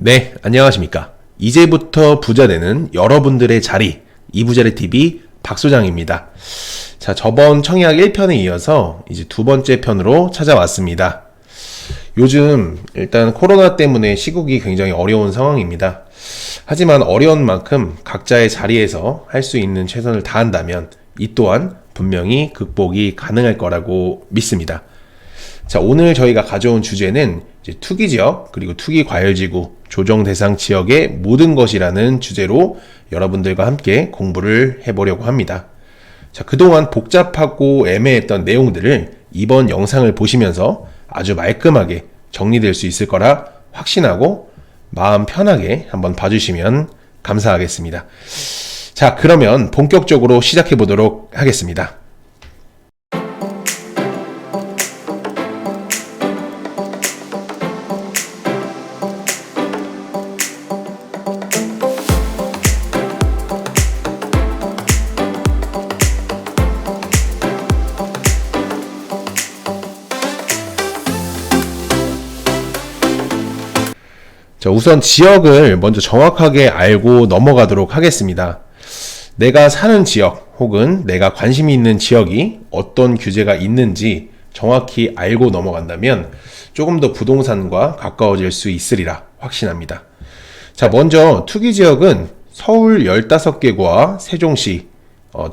네, 안녕하십니까. 이제부터 부자 되는 여러분들의 자리, 이부자리TV 박소장입니다. 자, 저번 청약 1편에 이어서 이제 두 번째 편으로 찾아왔습니다. 요즘 일단 코로나 때문에 시국이 굉장히 어려운 상황입니다. 하지만 어려운 만큼 각자의 자리에서 할 수 있는 최선을 다한다면 이 또한 분명히 극복이 가능할 거라고 믿습니다. 자, 오늘 저희가 가져온 주제는 이제 투기지역 그리고 투기과열지구 조정 대상 지역의 모든 것이라는 주제로 여러분들과 함께 공부를 해보려고 합니다. 자, 그동안 복잡하고 애매했던 내용들을 이번 영상을 보시면서 아주 말끔하게 정리될 수 있을 거라 확신하고 마음 편하게 한번 봐주시면 감사하겠습니다. 자, 그러면 본격적으로 시작해 보도록 하겠습니다. 자, 우선 지역을 먼저 정확하게 알고 넘어가도록 하겠습니다. 내가 사는 지역 혹은 내가 관심이 있는 지역이 어떤 규제가 있는지 정확히 알고 넘어간다면 조금 더 부동산과 가까워질 수 있으리라 확신합니다. 자, 먼저 투기지역은 서울 15개구와 세종시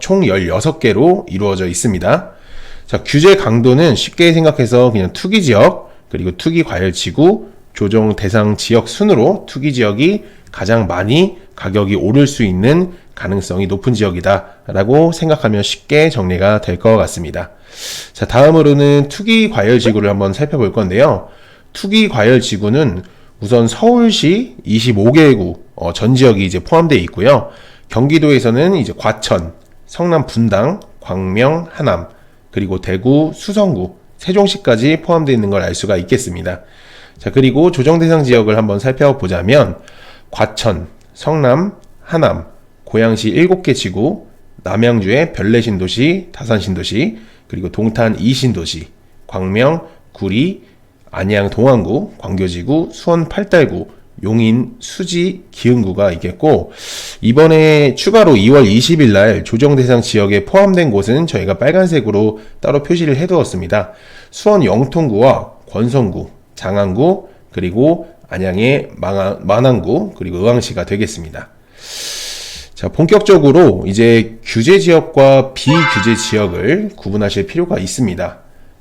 총 16개로 이루어져 있습니다. 자, 규제 강도는 쉽게 생각해서 그냥 투기지역 그리고 투기과열지구 조정 대상 지역 순으로 투기 지역이 가장 많이 가격이 오를 수 있는 가능성이 높은 지역이다 라고 생각하면 쉽게 정리가 될 것 같습니다. 자, 다음으로는 투기 과열 지구를 한번 살펴볼 건데요. 투기 과열 지구는 우선 서울시 25개구 전 지역이 이제 포함되어 있고요. 경기도에서는 이제 과천, 성남 분당, 광명, 하남, 그리고 대구, 수성구, 세종시까지 포함되어 있는 걸 알 수가 있겠습니다. 자, 그리고 조정 대상 지역을 한번 살펴보자면 과천, 성남, 하남, 고양시 7개 지구, 남양주의 별내신도시, 다산신도시, 그리고 동탄 2신도시, 광명, 구리, 안양 동안구, 광교지구, 수원 8달구, 용인, 수지, 기흥구가 있겠고, 이번에 추가로 2월 20일 날 조정 대상 지역에 포함된 곳은 저희가 빨간색으로 따로 표시를 해두었습니다. 수원 영통구와 권성구, 장안구, 그리고 안양의 만안구, 그리고 의왕시가 되겠습니다. 자, 본격적으로 이제 규제 지역과 비규제 지역을 구분하실 필요가 있습니다.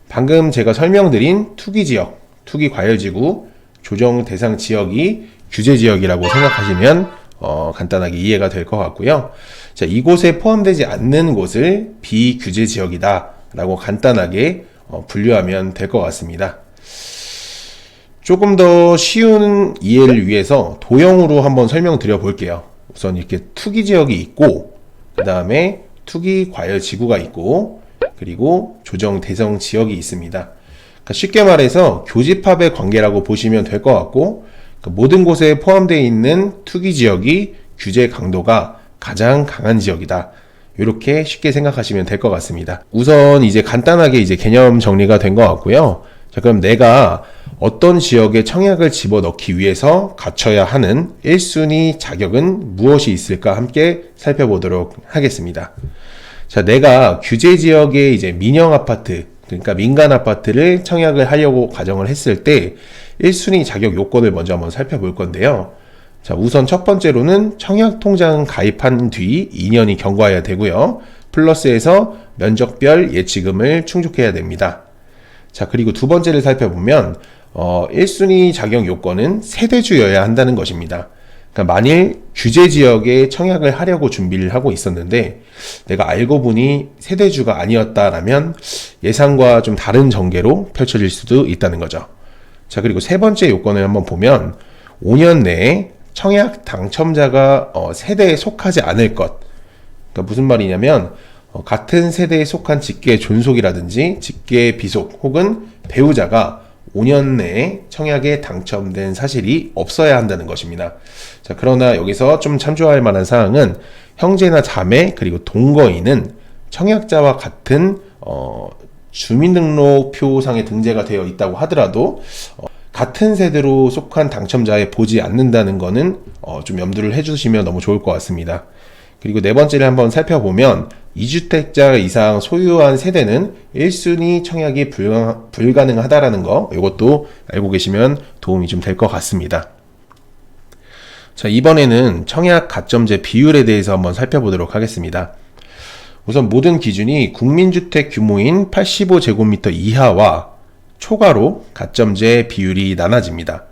방금 제가 설명드린 투기 지역, 투기 과열지구, 조정 대상 지역이 규제 지역이라고 생각하시면 간단하게 이해가 될 것 같고요. 자, 이곳에 포함되지 않는 곳을 비규제 지역이다 라고 간단하게 분류하면 될 것 같습니다. 조금 더 쉬운 이해를 위해서 도형으로 한번 설명드려 볼게요. 우선 이렇게 투기 지역이 있고, 그 다음에 투기 과열 지구가 있고, 그리고 조정 대상 지역이 있습니다. 그러니까 쉽게 말해서 교집합의 관계라고 보시면 될 것 같고, 그러니까 모든 곳에 포함되어 있는 투기 지역이 규제 강도가 가장 강한 지역이다. 이렇게 쉽게 생각하시면 될 것 같습니다. 우선 이제 간단하게 이제 개념 정리가 된 것 같고요. 자, 그럼 내가 어떤 지역에 청약을 집어넣기 위해서 갖춰야 하는 1순위 자격은 무엇이 있을까 함께 살펴보도록 하겠습니다. 자, 내가 규제 지역의 이제 민영 아파트, 그러니까 민간 아파트를 청약을 하려고 가정을 했을 때 1순위 자격 요건을 먼저 한번 살펴볼 건데요. 자, 우선 첫 번째로는 청약 통장 가입한 뒤 2년이 경과해야 되고요. 플러스해서 면적별 예치금을 충족해야 됩니다. 자, 그리고 두 번째를 살펴보면 1순위 자격 요건은 세대주여야 한다는 것입니다. 그러니까 만일 규제 지역에 청약을 하려고 준비를 하고 있었는데 내가 알고 보니 세대주가 아니었다라면 예상과 좀 다른 전개로 펼쳐질 수도 있다는 거죠. 자, 그리고 세 번째 요건을 한번 보면 5년 내에 청약 당첨자가 세대에 속하지 않을 것. 그러니까 무슨 말이냐면 같은 세대에 속한 직계 존속이라든지 직계 비속 혹은 배우자가 5년 내에 청약에 당첨된 사실이 없어야 한다는 것입니다. 자, 그러나 여기서 좀 참조할 만한 사항은 형제나 자매 그리고 동거인은 청약자와 같은 주민등록표상에 등재가 되어 있다고 하더라도 같은 세대로 속한 당첨자에 보지 않는다는 거는 좀 염두를 해주시면 너무 좋을 것 같습니다. 그리고 네 번째를 한번 살펴보면 2주택자 이상 소유한 세대는 1순위 청약이 불가능하다라는 거, 이것도 알고 계시면 도움이 좀 될 것 같습니다. 자, 이번에는 청약 가점제 비율에 대해서 한번 살펴보도록 하겠습니다. 우선 모든 기준이 국민주택 규모인 85제곱미터 이하와 초과로 가점제 비율이 나눠집니다.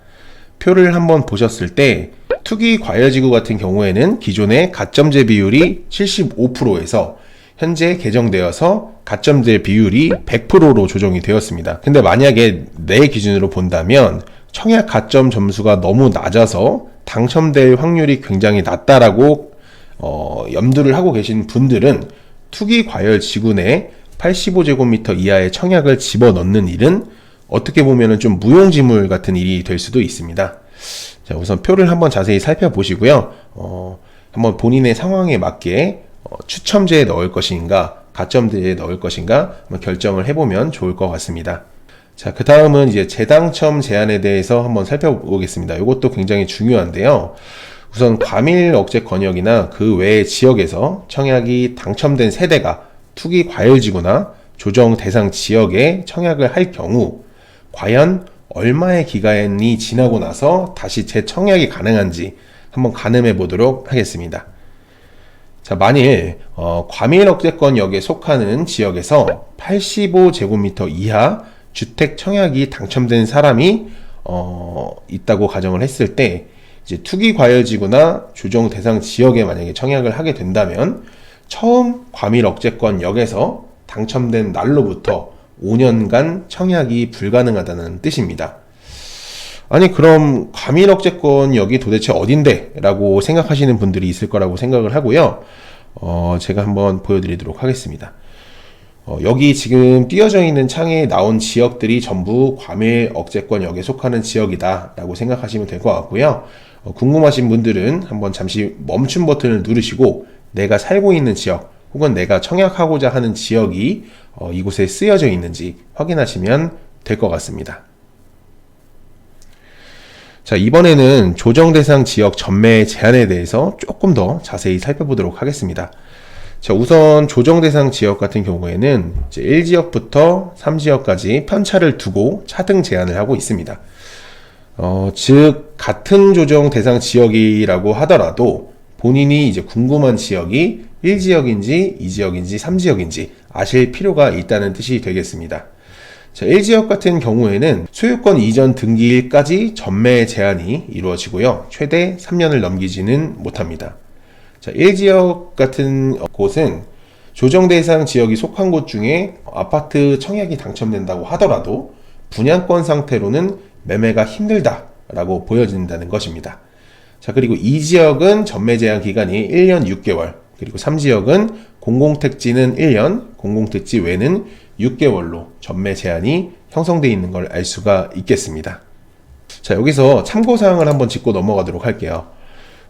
표를 한번 보셨을 때 투기 과열지구 같은 경우에는 기존의 가점제 비율이 75%에서 현재 개정되어서 가점제 비율이 100%로 조정이 되었습니다. 근데 만약에 내 기준으로 본다면 청약 가점 점수가 너무 낮아서 당첨될 확률이 굉장히 낮다라고 염두를 하고 계신 분들은 투기 과열 지구 내 85제곱미터 이하의 청약을 집어넣는 일은 어떻게 보면 좀 무용지물 같은 일이 될 수도 있습니다. 자, 우선 표를 한번 자세히 살펴보시고요. 한번 본인의 상황에 맞게 추첨제에 넣을 것인가, 가점제에 넣을 것인가 한번 결정을 해보면 좋을 것 같습니다. 자, 그 다음은 이제 재당첨 제한에 대해서 한번 살펴보겠습니다. 이것도 굉장히 중요한데요. 우선 과밀 억제 권역이나 그 외의 지역에서 청약이 당첨된 세대가 투기 과열지구나 조정 대상 지역에 청약을 할 경우 과연 얼마의 기간이 지나고 나서 다시 재청약이 가능한지 한번 가늠해 보도록 하겠습니다. 자, 만일 과밀 억제권역에 속하는 지역에서 85제곱미터 이하 주택 청약이 당첨된 사람이 있다고 가정을 했을 때 이제 투기 과열지구나 조정 대상 지역에 만약에 청약을 하게 된다면 처음 과밀 억제권역에서 당첨된 날로부터 5년간 청약이 불가능하다는 뜻입니다. 아니, 그럼 과밀 억제권역이 도대체 어딘데? 라고 생각하시는 분들이 있을 거라고 생각을 하고요. 제가 한번 보여드리도록 하겠습니다. 여기 지금 띄어져 있는 창에 나온 지역들이 전부 과밀 억제권역에 속하는 지역이다 라고 생각하시면 될 것 같고요. 궁금하신 분들은 한번 잠시 멈춤 버튼을 누르시고 내가 살고 있는 지역 혹은 내가 청약하고자 하는 지역이 이곳에 쓰여져 있는지 확인하시면 될 것 같습니다. 자, 이번에는 조정 대상 지역 전매 제한에 대해서 조금 더 자세히 살펴보도록 하겠습니다. 자, 우선 조정 대상 지역 같은 경우에는 이제 1지역부터 3지역까지 편차를 두고 차등 제한을 하고 있습니다. 즉 같은 조정 대상 지역이라고 하더라도 본인이 이제 궁금한 지역이 1지역인지 2지역인지 3지역인지 아실 필요가 있다는 뜻이 되겠습니다. 자, 1지역 같은 경우에는 소유권 이전 등기일까지 전매 제한이 이루어지고요. 최대 3년을 넘기지는 못합니다. 자, 1지역 같은 곳은 조정 대상 지역이 속한 곳 중에 아파트 청약이 당첨된다고 하더라도 분양권 상태로는 매매가 힘들다라고 보여진다는 것입니다. 자, 그리고 2지역은 전매 제한 기간이 1년 6개월, 그리고 3지역은 공공택지는 1년, 공공택지 외는 6개월로 전매 제한이 형성되어 있는 걸 알 수가 있겠습니다. 자, 여기서 참고사항을 한번 짚고 넘어가도록 할게요.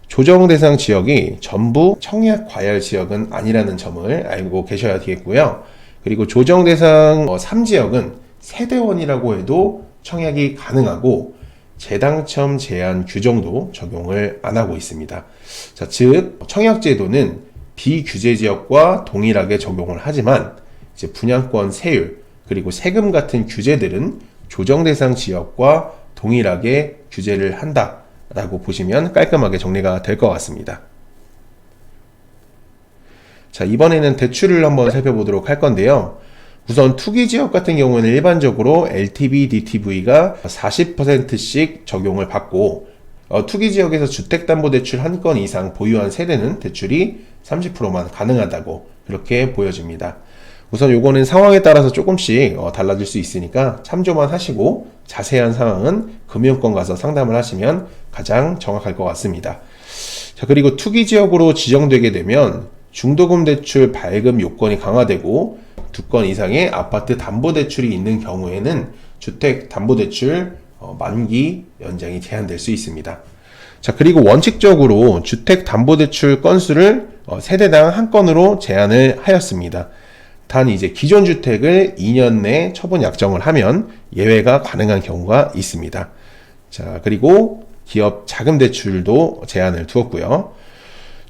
조정 대상 지역이 전부 청약 과열 지역은 아니라는 점을 알고 계셔야 되겠고요. 그리고 조정 대상 3지역은 세대원이라고 해도 청약이 가능하고 재당첨 제한 규정도 적용을 안 하고 있습니다. 자, 즉 청약제도는 비규제 지역과 동일하게 적용을 하지만 이제 분양권 세율 그리고 세금 같은 규제들은 조정 대상 지역과 동일하게 규제를 한다라고 보시면 깔끔하게 정리가 될 것 같습니다. 자, 이번에는 대출을 한번 살펴보도록 할 건데요. 우선 투기 지역 같은 경우는 일반적으로 LTV, DTV가 40%씩 적용을 받고 투기 지역에서 주택담보대출 한 건 이상 보유한 세대는 대출이 30%만 가능하다고 그렇게 보여집니다. 우선 요거는 상황에 따라서 조금씩 달라질 수 있으니까 참조만 하시고 자세한 상황은 금융권 가서 상담을 하시면 가장 정확할 것 같습니다. 자, 그리고 투기 지역으로 지정되게 되면 중도금 대출 발급 요건이 강화되고 2건 이상의 아파트 담보대출이 있는 경우에는 주택담보대출 만기 연장이 제한될 수 있습니다. 자, 그리고 원칙적으로 주택담보대출 건수를 세대당 한 건으로 제한을 하였습니다. 단 이제 기존 주택을 2년 내 처분 약정을 하면 예외가 가능한 경우가 있습니다. 자, 그리고 기업 자금 대출도 제한을 두었고요.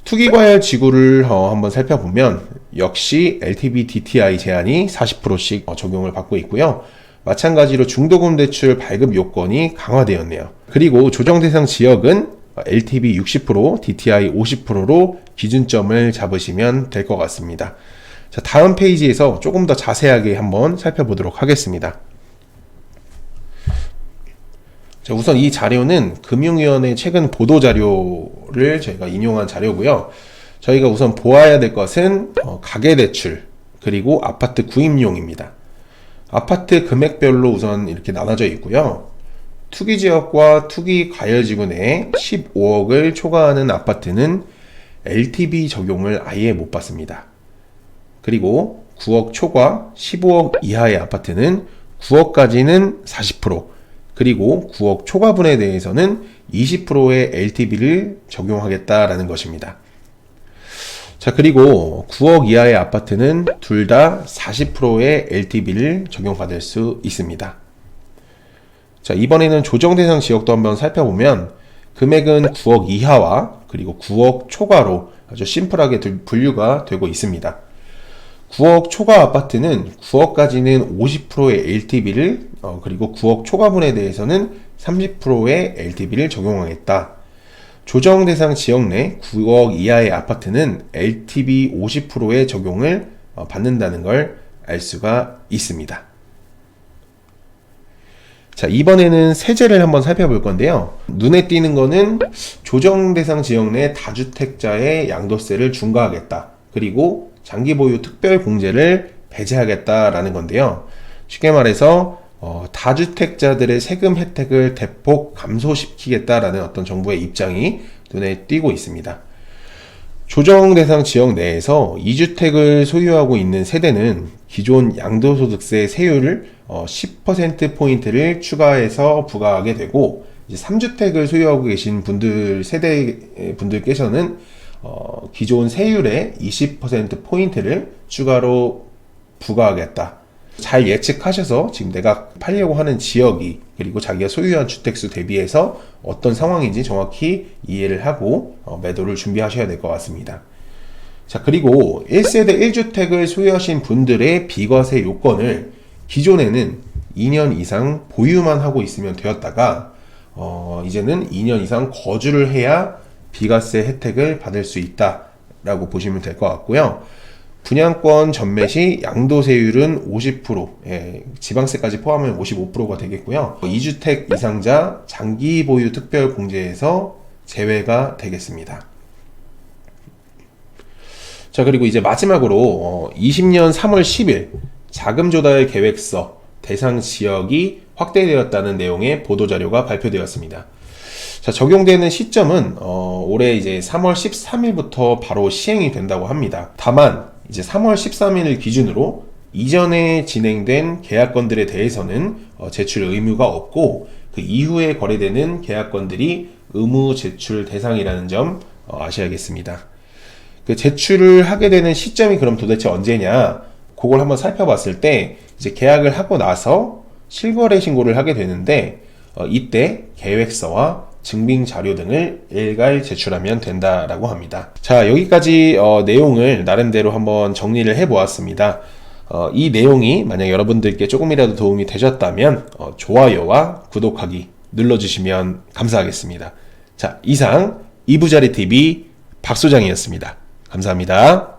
투기과열 지구를 한번 살펴보면 역시 LTV DTI 제한이 40%씩 적용을 받고 있고요. 마찬가지로 중도금 대출 발급 요건이 강화되었네요. 그리고 조정 대상 지역은 LTV 60%, DTI 50%로 기준점을 잡으시면 될 것 같습니다. 자, 다음 페이지에서 조금 더 자세하게 한번 살펴보도록 하겠습니다. 자, 우선 이 자료는 금융위원회 최근 보도 자료를 저희가 인용한 자료고요. 저희가 우선 보아야 될 것은 가계대출 그리고 아파트 구입용입니다. 아파트 금액별로 우선 이렇게 나눠져 있고요. 투기지역과 투기과열지구 내에 15억을 초과하는 아파트는 LTV 적용을 아예 못 받습니다. 그리고 9억 초과 15억 이하의 아파트는 9억까지는 40%, 그리고 9억 초과분에 대해서는 20%의 LTV를 적용하겠다라는 것입니다. 자, 그리고 9억 이하의 아파트는 둘 다 40%의 LTV를 적용받을 수 있습니다. 자, 이번에는 조정 대상 지역도 한번 살펴보면 금액은 9억 이하와 그리고 9억 초과로 아주 심플하게 분류가 되고 있습니다. 9억 초과 아파트는 9억까지는 50%의 LTV를 그리고 9억 초과분에 대해서는 30%의 LTV를 적용하겠다. 조정 대상 지역 내 9억 이하의 아파트는 LTV 50%의 적용을 받는다는 걸 알 수가 있습니다. 자, 이번에는 세제를 한번 살펴볼 건데요. 눈에 띄는 거는 조정 대상 지역 내 다주택자의 양도세를 중과하겠다. 그리고 장기 보유 특별 공제를 배제하겠다라는 건데요. 쉽게 말해서 다주택자들의 세금 혜택을 대폭 감소시키겠다라는 어떤 정부의 입장이 눈에 띄고 있습니다. 조정 대상 지역 내에서 2주택을 소유하고 있는 세대는 기존 양도소득세 세율을 10%포인트를 추가해서 부과하게 되고, 이제 3주택을 소유하고 계신 세대 분들께서는 기존 세율의 20%포인트를 추가로 부과하겠다. 잘 예측하셔서 지금 내가 팔려고 하는 지역이 그리고 자기가 소유한 주택수 대비해서 어떤 상황인지 정확히 이해를 하고 매도를 준비하셔야 될 것 같습니다. 자, 그리고 1세대 1주택을 소유하신 분들의 비과세 요건을 기존에는 2년 이상 보유만 하고 있으면 되었다가 이제는 2년 이상 거주를 해야 비과세 혜택을 받을 수 있다라고 보시면 될 것 같고요. 분양권 전매 시 양도세율은 50%, 지방세까지 포함하면 55%가 되겠고요. 2주택 이상자 장기 보유 특별 공제에서 제외가 되겠습니다. 자, 그리고 이제 마지막으로 20년 3월 10일 자금 조달 계획서 대상 지역이 확대되었다는 내용의 보도자료가 발표되었습니다. 자, 적용되는 시점은 올해 이제 3월 13일부터 바로 시행이 된다고 합니다. 다만 이제 3월 13일 기준으로 이전에 진행된 계약건들에 대해서는 제출 의무가 없고, 그 이후에 거래되는 계약건들이 의무 제출 대상이라는 점 아셔야겠습니다. 그 제출을 하게 되는 시점이 그럼 도대체 언제냐? 그걸 한번 살펴봤을 때 이제 계약을 하고 나서 실거래 신고를 하게 되는데 이때 계획서와 증빙 자료 등을 일괄 제출하면 된다라고 합니다. 자, 여기까지 내용을 나름대로 한번 정리를 해 보았습니다. 이 내용이 만약 여러분들께 조금이라도 도움이 되셨다면 좋아요와 구독하기 눌러주시면 감사하겠습니다. 자, 이상 이부자리TV 박소장이었습니다. 감사합니다.